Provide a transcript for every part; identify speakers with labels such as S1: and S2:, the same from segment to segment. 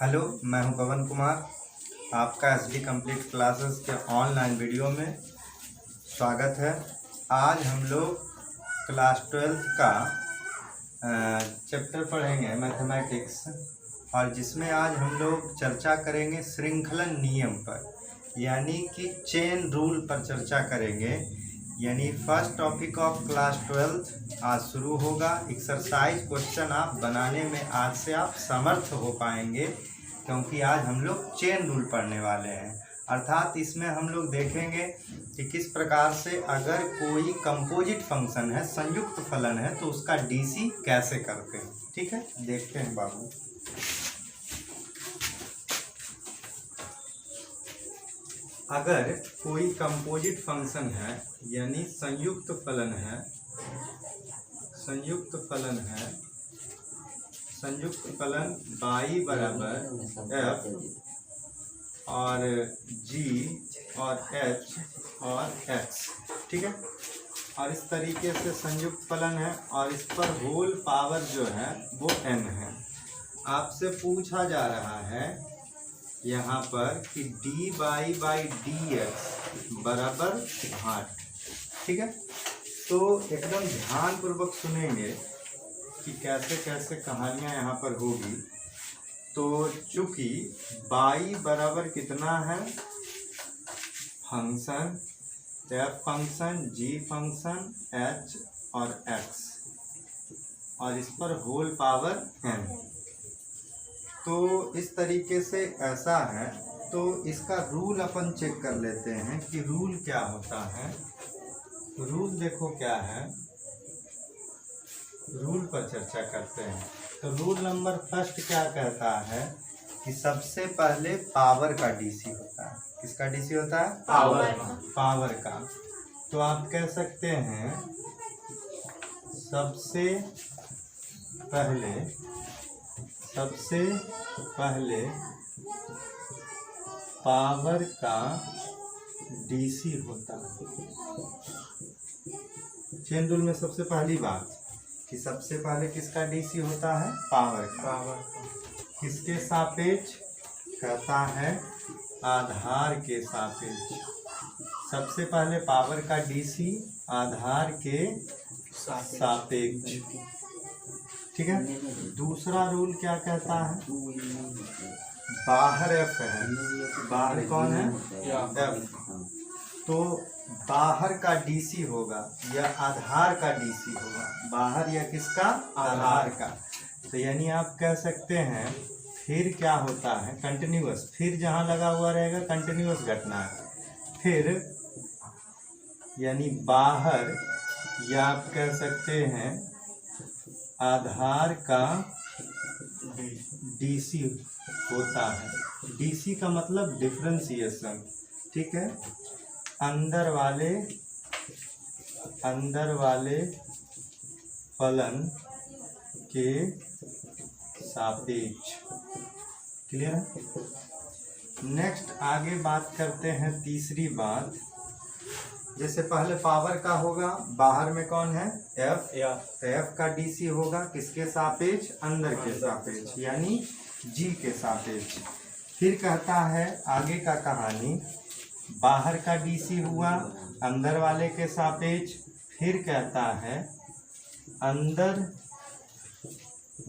S1: Hello, मैं हूं पवन कुमार। आपका एसडी कंप्लीट क्लासेस के ऑनलाइन वीडियो में स्वागत है। आज हम लोग क्लास 12 का चैप्टर पढ़ेंगे मैथमेटिक्स, और जिसमें आज हम लोग चर्चा करेंगे श्रृंखलन नियम पर, यानी कि चेन रूल पर चर्चा करेंगे। यानी फर्स्ट टॉपिक ऑफ क्लास 12 आज शुरू होगा। एक्सरसाइज क्वेश्चन आप बनाने में आज से आप समर्थ हो पाएंगे, क्योंकि आज हम लोग चेन रूल पढ़ने वाले हैं। अर्थात इसमें हम लोग देखेंगे कि किस प्रकार से अगर कोई कंपोजिट फंक्शन है, संयुक्त फलन है, तो उसका डीसी कैसे करते हैं। ठीक है, देखते हैं बाबू। अगर कोई कंपोजिट फंक्शन है, यानी संयुक्त फलन है, संयुक्त फलन y बराबर f और g और h और x, ठीक है। और इस तरीके से संयुक्त फलन है, और इस पर होल पावर जो है वो n है। आपसे पूछा जा रहा है यहाँ पर कि dy बाई dx बराबर 8, ठीक है। तो एकदम ध्यानपूर्वक सुनेंगे कि कैसे कैसे कहानियाँ यहाँ पर होगी। तो चूंकि y बराबर कितना है, function f function, g function, h और x, और इस पर होल पावर n, तो इस तरीके से ऐसा है। तो इसका रूल अपन चेक कर लेते हैं कि रूल क्या होता है। रूल देखो क्या है, रूल पर चर्चा करते हैं। तो रूल नंबर फर्स्ट क्या कहता है कि सबसे पहले पावर का डीसी होता है। किसका डीसी होता है? पावर का। तो आप कह सकते हैं सबसे पहले पावर का डीसी होता है। चेन रूल में सबसे पहली बात कि सबसे पहले किसका डीसी होता है? पावर का। किसके सापेक्ष? कहता है आधार के सापेक्ष। सबसे पहले पावर का डीसी आधार के सापेक्ष, ठीक है। दूसरा रूल क्या कहता है? बाहर एफ है, बाहर कौन है? एफ। तो बाहर का डीसी होगा या आधार का डीसी होगा, बाहर या किसका? आधार का। तो यानी आप कह सकते हैं फिर क्या होता है? कंटिन्यूअस। फिर जहाँ लगा हुआ रहेगा कंटिन्यूअस घटना है। फिर यानी बाहर, या आप कह सकते हैं आधार का डीसी होता है। डीसी का मतलब डिफरेंशिएशन, ठीक है। अंदर वाले फलन के सापेक्ष। क्लियर है? नेक्स्ट आगे बात करते हैं तीसरी बात। जैसे पहले पावर का होगा, बाहर में कौन है? एफ। एफ का डीसी होगा किसके सापेक्ष? अंदर के सापेक्ष, यानी जी के सापेक्ष। फिर कहता है आगे का कहानी, बाहर का डीसी हुआ अंदर वाले के सापेक्ष। फिर कहता है अंदर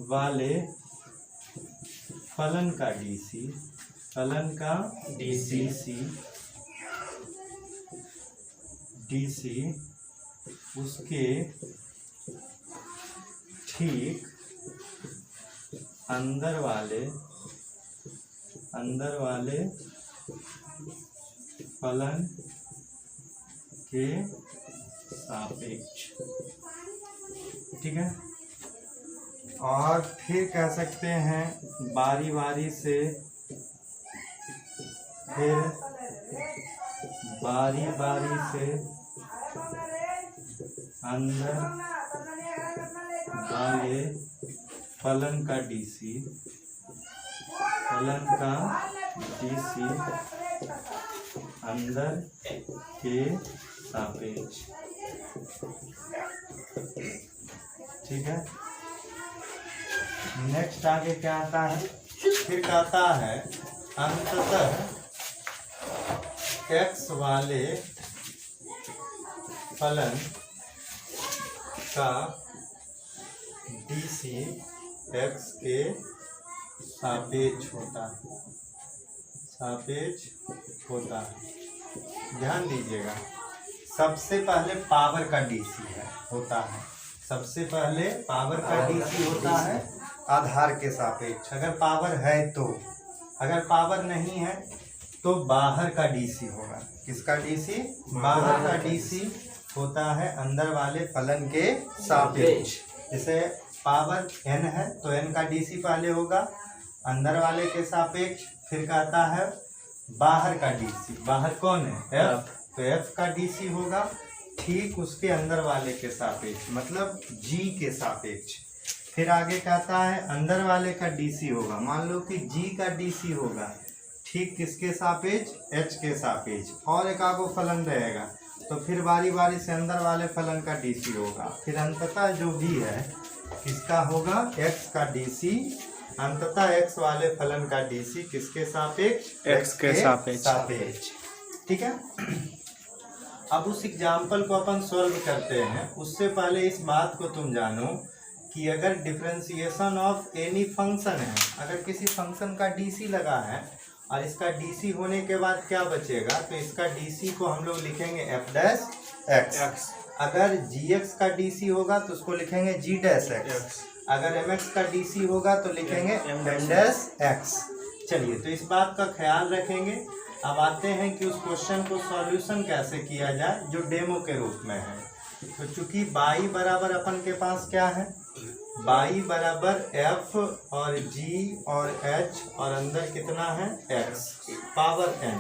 S1: वाले फलन का डीसी, डीसी उसके ठीक अंदर वाले फलन के सापेक्ष, ठीक है। और फिर कह सकते हैं बारी बारी से, अंदर वाले फलन का डीसी, अंदर के सापेक्ष, ठीक है। नेक्स्ट आगे क्या आता है? फिर कहता है अंततः x वाले फलन का DC x के सापेक्ष होता है। ध्यान दीजिएगा, सबसे पहले पावर का DC होता है, सबसे पहले पावर का DC होता है आधार के सापेक्ष। अगर पावर है तो, अगर पावर नहीं है तो बाहर का DC होगा। किसका DC? बाहर का DC होता है अंदर वाले फलन के सापेक्ष। जैसे पावर n है तो n का DC पहले होगा अंदर वाले के सापेक्ष, फिर कहता है बाहर का DC। बाहर कौन है? f। तो f का DC होगा ठीक उसके अंदर वाले के सापेक्ष, मतलब g के सापेक्ष। फिर आगे कहता है अंदर वाले का DC होगा, मान लो कि g का DC होगा ठीक किसके सापेक्ष? h के सापेक्ष। और एक आगो फलन रहेगा तो फिर बारी बारी से अंदर वाले फलन का DC होगा। फिर अंततः जो भी है किसका होगा? x का DC। अंततः x वाले फलन का DC किसके सापेक्ष?
S2: x के सापेक्ष।
S1: ठीक है। अब उस एग्जाम्पल को अपन सॉल्व करते हैं, उससे पहले इस बात को तुम जानो कि अगर डिफरेंशिएशन ऑफ एनी फंक्शन है, अगर किसी फंक्शन का DC लगा है और इसका DC होने के बाद क्या बचेगा, तो इसका DC को हम लोग लिखेंगे f डैश x। अगर gx का DC होगा तो उसको लिखेंगे g डैश x। अगर mx का DC होगा तो लिखेंगे m डैश x। चलिए, तो इस बात का ख्याल रखेंगे। अब आते हैं कि उस क्वेश्चन को सॉल्यूशन कैसे किया जाए जो डेमो के रूप में है। तो चूंकि बाई बराबर अपन के पास क्या है, बाई बराबर f और g और h और अंदर कितना है x पावर n।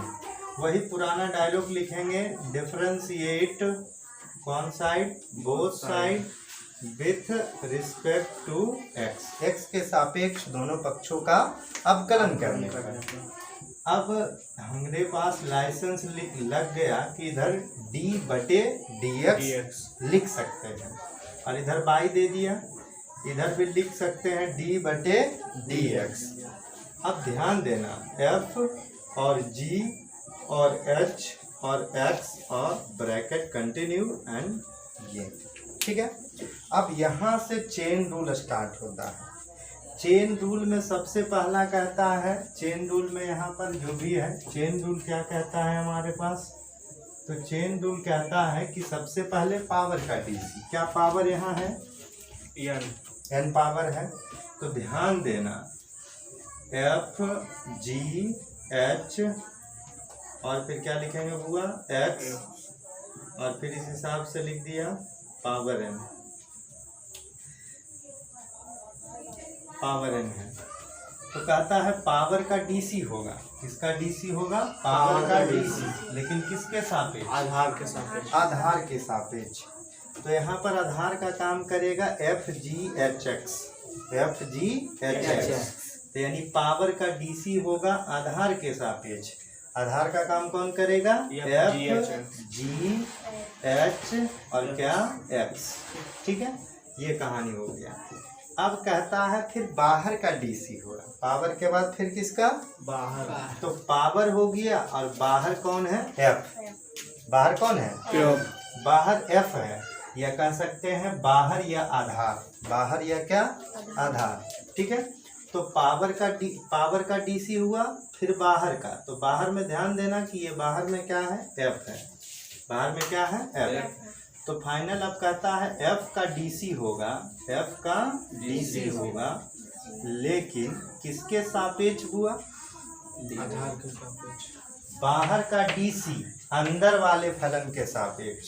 S1: वही पुराना डायलॉग लिखेंगे, डिफरेंशिएट कौन side? Both side with respect to x। x के सापेक्ष दोनों पक्षों का अवकलन करने का। अब हमारे पास लाइसेंस लग गया कि इधर d बटे dx लिख सकते हैं और इधर बाई दे दिया, इधर भी लिख सकते हैं d बटे dx। अब ध्यान देना, f और g और h और x और ब्रैकेट कंटिन्यू एंड ये, ठीक है। अब यहाँ से चेन रूल स्टार्ट होता है। चेन रूल में सबसे पहला कहता है, चेन रूल में यहाँ पर जो भी है, चेन रूल क्या कहता है हमारे पास? तो चेन रूल कहता है कि सबसे पहले पावर का DC, क्या पावर यहाँ है? n पावर है। तो ध्यान देना, f g h और फिर क्या लिखेंगे हुआ x और फिर इस हिसाब से लिख दिया पावर n। पावर n है तो कहता है पावर का DC होगा। किसका DC होगा? पावर का DC, लेकिन किसके सापेक्ष?
S2: आधार के सापेक्ष।
S1: आधार के सापेक्ष। तो यहाँ पर आधार का काम करेगा FGHX। FGHX तो यानी पावर का DC होगा आधार के सापेक्ष। आधार का काम कौन करेगा? FGH और क्या X। ठीक है, ये कहानी हो गया। अब कहता है फिर बाहर का DC होगा, पावर के बाद फिर किसका?
S2: बाहर।
S1: तो पावर हो गया और बाहर कौन है? F। बाहर कौन है? बाहर F है, या कह सकते हैं बाहर या आधार। बाहर या क्या? आधार। ठीक है, तो पावर का DC हुआ, फिर बाहर का। तो बाहर में ध्यान देना कि ये बाहर में क्या है? F है। बाहर में क्या है? F। तो फाइनल अब कहता है F का DC होगा, F का DC होगा, लेकिन किसके सापेक्ष हुआ?
S2: आधार के सापेक्ष।
S1: बाहर का DC अंदर वाले फलन के सापेक्ष।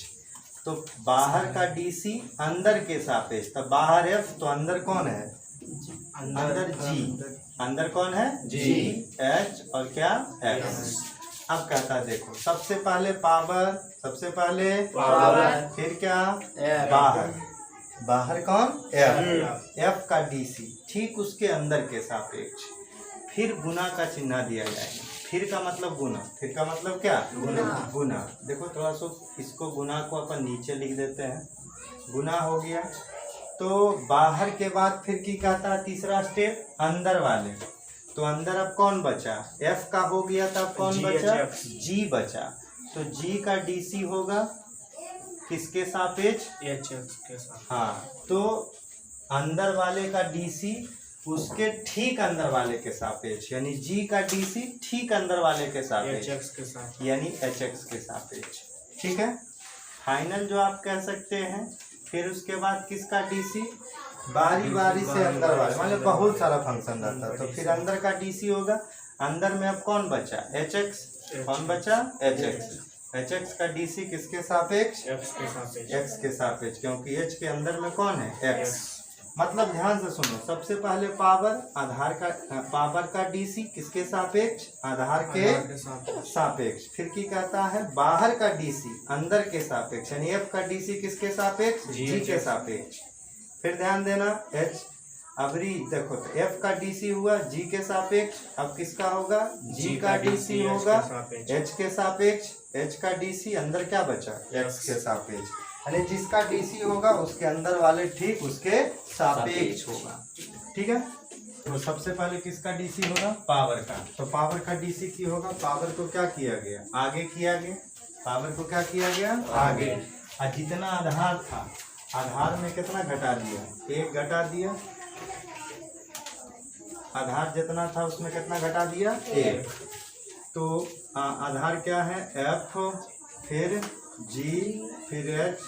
S1: तो बाहर का DC अंदर के सापेक्ष, तो बाहर F तो अंदर कौन है? अंदर G। अंदर कौन है? G H और क्या? X। अब कहता है देखो, सबसे पहले पावर, सबसे पहले पावर, फिर क्या? बाहर। बाहर कौन? F। F का DC ठीक उसके अंदर के सापेक्ष। फिर गुना का चिन्ह दिया जाएगा। फिर का मतलब गुना, फिर का मतलब क्या? गुना। देखो थोड़ा सा इसको गुना को अपन नीचे लिख देते हैं। गुना हो गया तो बाहर के बाद फिर की कहता है तीसरा स्टेप अंदर वाले। तो अंदर अब कौन बचा, f का हो गया था, अब कौन बचा, g बचा। तो g का dc होगा किसके सापेक्ष,
S2: hx के सापेक्ष।
S1: हाँ, तो अंदर वाले का dc उसके ठीक अंदर वाले के सापेक्ष, यानी g का dc ठीक अंदर वाले के सापेक्ष,
S2: hx के सापेक्ष,
S1: यानी hx के सापेक्ष। ठीक है, फाइनल जो आप कह सकते हैं। फिर उसके बाद किसका डीसी, बारी बारी से अंदर वाले, मतलब बहुत सारा फंक्शन रहता है, तो फिर अंदर का डीसी होगा। अंदर में अब कौन बचा, hx, कौन बचा, hx का डीसी किसके सापेक्ष, x के सापेक्ष, क्योंकि h के अंदर में कौन है, x। मतलब ध्यान से सुनो, सबसे पहले पावर, आधार का पावर का डीसी किसके सापेक्ष, आधार के सापेक्ष। फिर की कहता है बाहर का डीसी अंदर के सापेक्ष, यानी f का डीसी किसके सापेक्ष, g के सापेक्ष। फिर ध्यान देना h, अबरी देखो तो f का डीसी हुआ g के सापेक्ष, अब किसका होगा, g का डीसी होगा h के सापेक्ष, h का डीसी अंदर क्या बचा, x के सापेक्ष, यानी जिसका डीसी होगा उसके अंदर वाले ठीक उसके सापेक्ष होगा। ठीक है, तो सबसे पहले किसका डीसी होगा, पावर का, तो पावर का डीसी की होगा, पावर को क्या किया गया, आगे किया गया, पावर को क्या किया गया, आगे। और जितना आधार था, आधार में कितना घटा दिया, एक घटा दिया, आधार जितना था उसमें कितना घटा दिया, एक। तो आधार क्या है, f, फिर g, फिर h,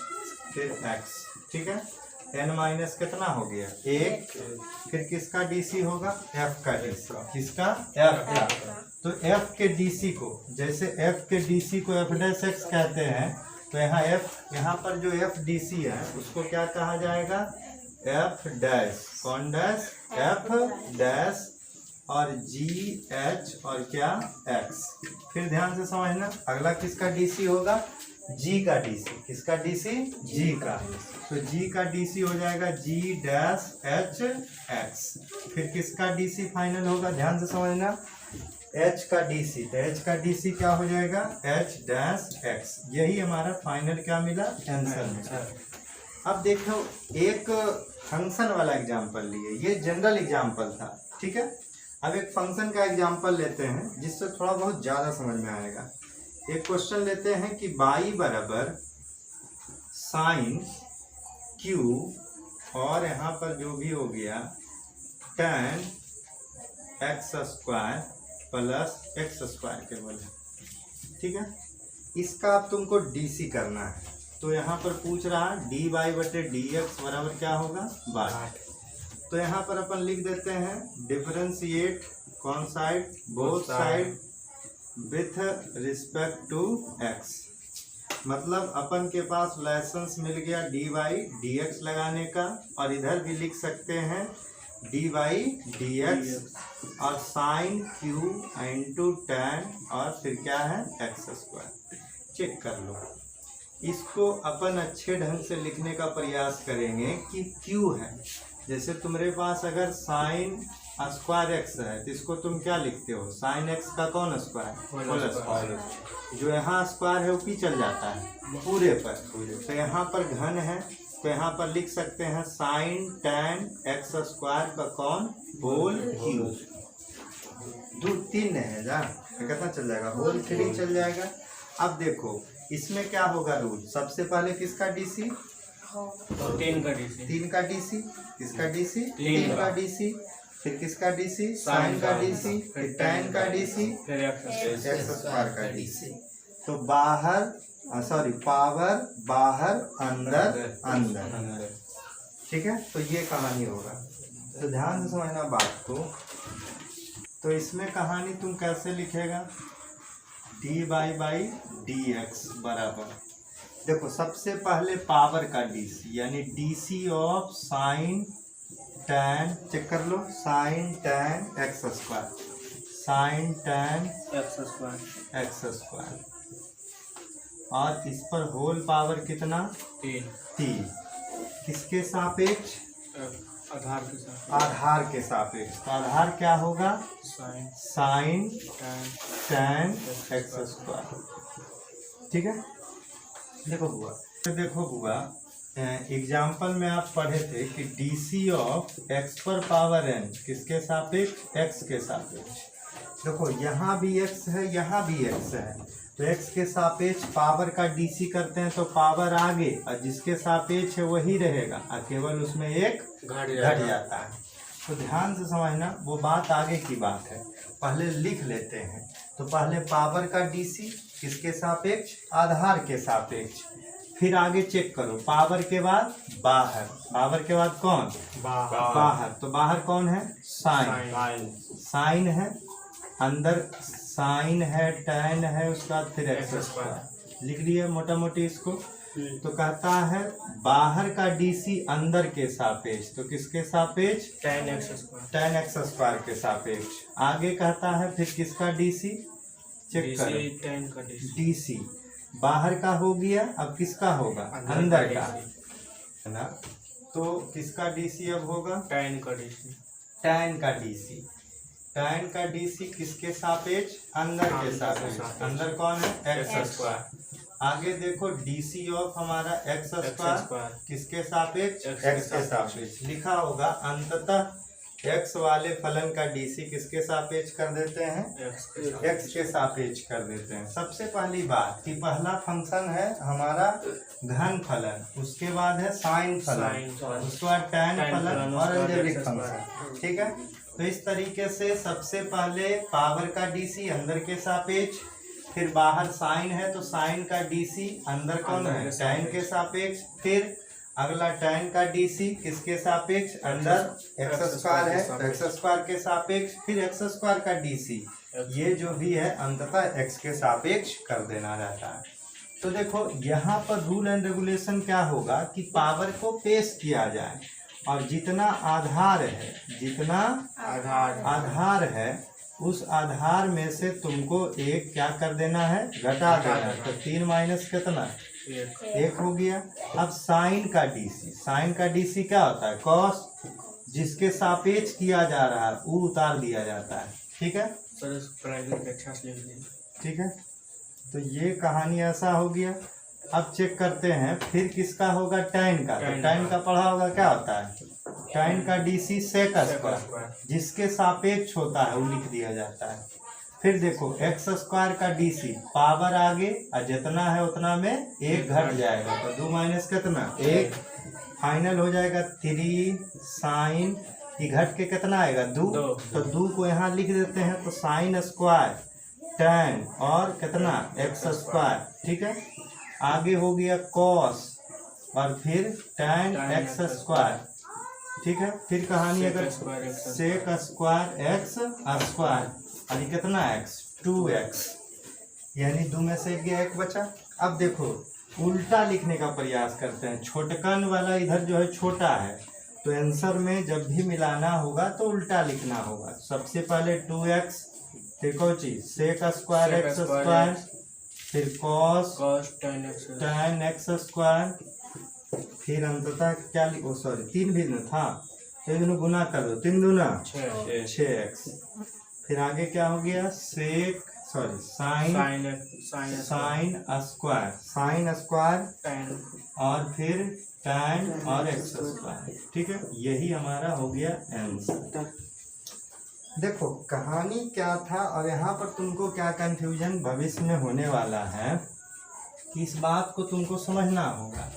S1: फिर x। ठीक है, n माइनस कितना हो गया, एक। फिर किसका डीसी होगा, f का डीसी, किसका, f का। तो f के डीसी को, जैसे f के डीसी को f डैश x कहते हैं, तो यहाँ पर जो f डीसी है उसको क्या कहा जाएगा, f डैश, कौन डैश, f डैश, और g h और क्या, x। फिर ध्यान से समझना, अगला किसका डीसी होगा, g का डीसी, किसका डीसी, g का, तो g का डीसी हो जाएगा g डैश h x। फिर किसका डीसी फाइनल होगा, ध्यान से समझना, h का डीसी, तो h का डीसी क्या हो जाएगा, h डैश x। यही हमारा फाइनल क्या मिला, आंसर मिला। अब देखो एक फंक्शन वाला एग्जाम्पल लिए, ये जनरल एग्जाम्पल था। ठीक है, अब एक फंक्शन का एग्जाम्पल लेते हैं जिससे थोड़ा बहुत ज़्यादा समझ में आएगा। एक क्वेश्चन लेते हैं कि y बराबर साइन q, और यहाँ पर जो भी हो गया tan x square plus x square के बोले। ठीक है, इसका अब तुमको डीसी करना है, तो यहाँ पर पूछ रहा है dy बटे dx बराबर क्या होगा, 8। तो यहाँ पर अपन लिख देते हैं डिफरेंशिएट कौन side, both side with respect to x। मतलब अपन के पास लाइसेंस मिल गया dy dx लगाने का, और इधर भी लिख सकते हैं dy dx और साइन q इंटू tan, और फिर क्या है x स्क्वायर। चेक कर लो, इसको अपन अच्छे ढंग से लिखने का प्रयास करेंगे कि q है, जैसे तुम्हारे पास अगर साइन स्क्वायर एक्स है तो इसको तुम क्या लिखते हो, साइन एक्स का कौन स्क्वायर, होल स्क्वायर। जो यहाँ स्क्वायर है वो पी चल जाता है पूरे पर, तो यहाँ पर घन है, तो यहाँ पर लिख सकते हैं साइन टैन एक्स स्क्वायर का कौन, होल क्यूब। 2-3 है जा, कितना चल जाएगा, होल 3 चल जाएगा। अब देखो इसमें क्या होगा रूल, सबसे पहले किसका डीसी,
S2: 3 का डीसी,
S1: 3 का डीसी, किसका डीसी, 3 का डीसी, फिर किसका डीसी, साइन का डीसी, फिर टैन का डीसी,
S2: फिर
S1: एक्स स्क्वायर का डीसी। तो बाहर सॉरी पावर बाहर अंदर अंदर। ठीक है, तो ये कहानी होगा, तो ध्यान से समझना बात को। तो इसमें कहानी तुम कैसे लिखेगा, dy बाई डी एक्स बराबर, देखो सबसे पहले पावर का डीसी, यानी DC of sine tan, check कर लो, sine tan X square, sine tan X square, और इस पर होल पावर कितना, 3, किसके सापेक्ष, आधार के सापेक्ष। तो आधार क्या होगा, साइन टैन एक्स स्क्वायर। ठीक है, देखो बुआ एग्जाम्पल में आप पढ़े थे कि DC ऑफ x पर पावर n किसके सापेक्ष, x के सापेक्ष। देखो यहाँ भी x है, यहाँ भी x है, तो x के सापेक्ष पावर का DC करते हैं तो पावर आगे और जिसके सापेक्ष है वही रहेगा और केवल उसमें एक घट जाता है। तो ध्यान से समझना, वो बात आगे की बात है, पहले लिख लेते हैं। तो पहले पावर का DC किसके सापेक्ष, आधार के सापेक्ष। फिर आगे चेक करो, पावर के बाद बाहर, पावर के बाद कौन, बाहर। तो बाहर कौन है, साइन, साइन है, अंदर साइन है, tan है, उसके बाद फिर एक्स स्क्वायर लिख लिया मोटा मोटी इसको। तो कहता है बाहर का DC अंदर के सापेक्ष, तो किसके सापेक्ष, tan x स्क्वायर के सापेक्ष। आगे कहता है फिर किसका DC, चेक करो, DC बाहर का हो गया, अब किसका होगा, अंदर का है ना। तो किसका DC अब होगा,
S2: tan का DC,
S1: tan का DC, tan का DC किसके सापेक्ष, अंदर के सापेक्ष। अंदर कौन है, एक्स स्क्वायर। आगे देखो DC ऑफ हमारा एक्स स्क्वायर किसके सापेक्ष, एक्स के सापेक्ष लिखा होगा। अंततः x वाले फलन का DC किसके सापेक्ष कर देते हैं, x के सापेक्ष कर देते हैं। सबसे पहली बात कि पहला फंक्शन है हमारा घन फलन, उसके बाद है साइन फलन, उसके बाद tan फलन और अलजेब्रिक फंक्शन, ठीक है। तो इस तरीके से सबसे पहले पावर का DC अंदर के सापेक्ष, फिर बाहर साइन है तो साइन का DC अंदर कौन है, tan के सापेक्ष। फिर अगला tan का DC किसके सापेक्ष, अंदर एक्स स्क्वायर है तो एक्स स्क्वायर के सापेक्ष। फिर एक्स स्क्वायर का DC ये जो भी है अंततः x के सापेक्ष कर देना रहता है। तो देखो यहाँ पर रूल एंड रेगुलेशन क्या होगा कि पावर को पेश किया जाए और जितना आधार है, जितना आधार है उस आधार में से तुमको एक क्या कर देना है, घटा देना है। तो 3 माइनस कितना, 1 हो गया। अब साइन का DC, साइन का DC क्या होता है, कॉस, जिसके सापेक्ष किया जा रहा है वो उतार दिया जाता है, ठीक है ठीक है। तो ये कहानी ऐसा हो गया। अब चेक करते हैं फिर किसका होगा, tan का। तो tan का पढ़ा होगा क्या होता है, tan का DC सेक स्क्वायर, जिसके सापेक्ष होता है वो लिख दिया जाता है। फिर देखो एक्स स्क्वायर का DC पावर आगे और जितना है उतना में एक घट जाएगा, तो 2 माइनस कितना, 1, फाइनल हो जाएगा 3 साइन, ये घट के कितना आएगा, 2। तो 2 को यहाँ लिख देते हैं, तो साइन स्क्वायर tan और कितना एक्स स्क्वायर, ठीक है। आगे हो गया कॉस और फिर tan एक्स स्क्वायर, ठीक है। फिर कहानी अगर सेक स्क्वायर एक्स स्क्वायर और ये कितना x, 2x, यानी 2 में से गया 1 बचा। अब देखो उल्टा लिखने का प्रयास करते हैं, छोटकन वाला इधर जो है छोटा है, तो आंसर में जब भी मिलाना होगा तो उल्टा लिखना होगा। सबसे पहले 2x, फिर कौन चीज सेक स्क्वायर एक्स स्क्वायर, फिर कॉस tan एक्स स्क्वायर, फिर अंततः क्या लिखो, सॉरी 3 भी न था तो ये दोनों गुना कर दो, 3 दूना 6x। फिर आगे क्या हो गया, sec sorry sine square, sine square और फिर tan और एक्स स्क्वायर, ठीक है। यही हमारा हो गया आंसर। देखो कहानी क्या था और यहाँ पर तुमको क्या कंफ्यूजन भविष्य में होने वाला है कि इस बात को तुमको समझना होगा।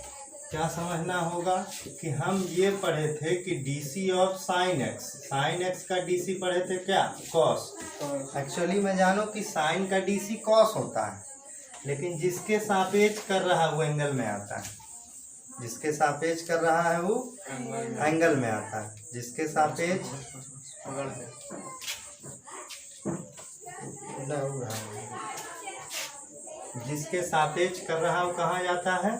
S1: क्या समझना होगा कि हम ये पढ़े थे कि DC ऑफ साइन एक्स का DC पढ़े थे क्या, कॉस। एक्चुअली मैं जानो कि साइन का DC कॉस होता है, लेकिन जिसके सापेक्ष कर रहा है वो एंगल में आता है, जिसके सापेक्ष कर रहा है वो एंगल में आता है, जिसके सापेक्ष जिसके सापेक्ष कर रहा है वो कहाँ जाता है,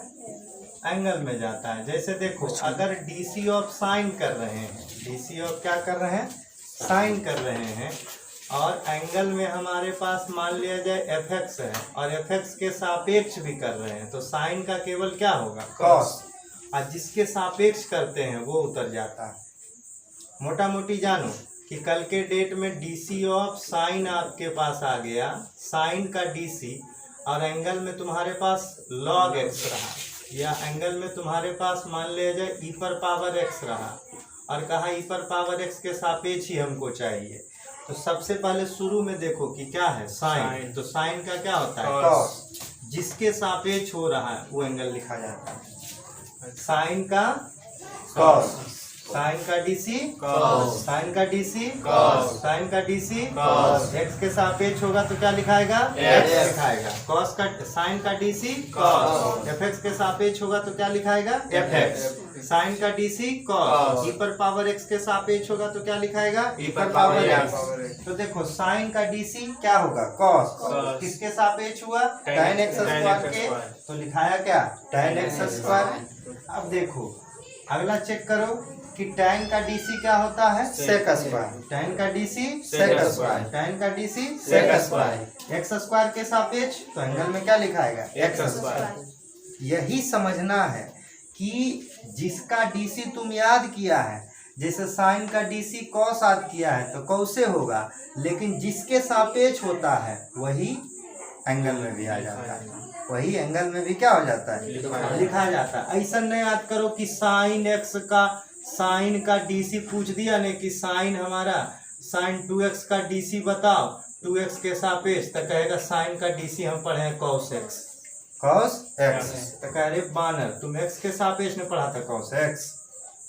S1: एंगल में जाता है। जैसे देखो अगर DC ऑफ साइन कर रहे हैं, DC ऑफ क्या कर रहे हैं, साइन कर रहे हैं, और एंगल में हमारे पास मान लिया जाए fx है और fx के सापेक्ष भी कर रहे हैं, तो साइन का केवल क्या होगा, कॉस, और जिसके सापेक्ष करते हैं वो उतर जाता है। मोटा मोटी जानो कि कल के डेट में DC ऑफ साइन आपके पास आ गया, साइन का DC और एंगल में तुम्हारे पास log x रहा, या एंगल में तुम्हारे पास मान लिया जाए ई पर पावर एक्स रहा और कहा ई पर पावर एक्स के सापेक्ष ही हमको चाहिए, तो सबसे पहले शुरू में देखो कि क्या है साइन, तो साइन का क्या होता है कॉस, जिसके सापेक्ष हो रहा है वो एंगल लिखा जाता है। साइन का कॉस, साइन का डीसी कॉस, साइन का डीसी कॉस, साइन का डीसी कॉस, एक्स के सापेक्ष होगा तो क्या लिखाएगा एक्स लिखाएगा, कॉस का साइन का डीसी कॉस, एफ एक्स के सापेक्ष होगा तो क्या लिखाएगा एफ एक्स, साइन का डीसी कॉस, ई पर पावर एक्स के सापेक्ष होगा तो क्या लिखाएगा ई पर पावर एक्स। तो देखो साइन का डीसी क्या होगा कॉस, किसके सापेक्ष हुआ tan एक्स स्क्वायर के, तो लिखाया क्या tan एक्स स्क्वायर। अब देखो अगला चेक करो कि tan का डीसी क्या होता है सेक स्क्वायर, tan का डीसी सेक स्क्वायर, tan का DC sec square, x square के सापेक्ष तो एंगल में क्या लिखाएगा एक्स स्क्वायर। यही समझना है कि जिसका डीसी तुम याद किया है, जैसे साइन का डीसी कॉस याद किया है तो कॉस से होगा, लेकिन जिसके सापेक्ष होता है वही एंगल में भी आ जाता है, वही एंगल में भी क्या हो जाता है लिखा जाता है। ऐसा नहीं याद करो कि साइन एक्स का साइन का डीसी पूछ दिया ने कि साइन हमारा साइन 2x का डीसी बताओ 2x के सापेक्ष, तो कहेगा साइन का डीसी हम पढ़े हैं cos x, cos x, तो कह रहे बानर तुम x के सापेक्ष में पढ़ा था cos x,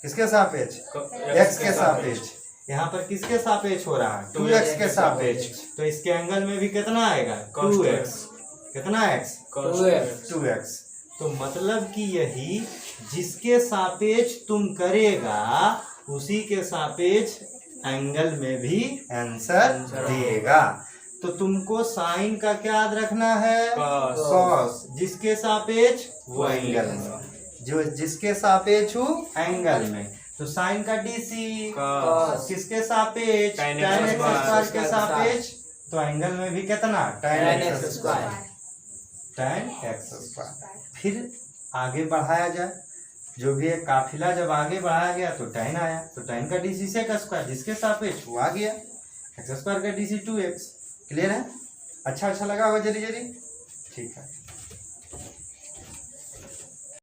S1: किसके सापेक्ष x के सापेक्ष, यहाँ पर किसके सापेक्ष हो रहा है 2x के सापेक्ष, तो इसके एंगल में भी कितना आएगा 2x, कितना x 2x। तो मतलब कि यही जिसके सापेक्ष तुम करेगा उसी के सापेक्ष एंगल में भी आंसर देगा। तो तुमको साइन का क्या याद रखना है कॉस, जिसके सापेक्ष वो एंगल में, जो जिसके सापेक्ष हो एंगल में, तो साइन का डीसी किसके सापेक्ष tan एक्स स्क्वायर के सापेक्ष, तो एंगल में भी कितना tan x square, tan x square. फिर आगे बढ़ाया जाए, जो भी है काफिला जब आगे बढ़ाया गया तो tan आया, तो tan का डीसी सेक स्क्वायर जिसके सापेक्ष वो आ गया, एक्स स्क्वायर का डीसी 2x। क्लियर है? अच्छा लगा होगा जरी जरी, ठीक है।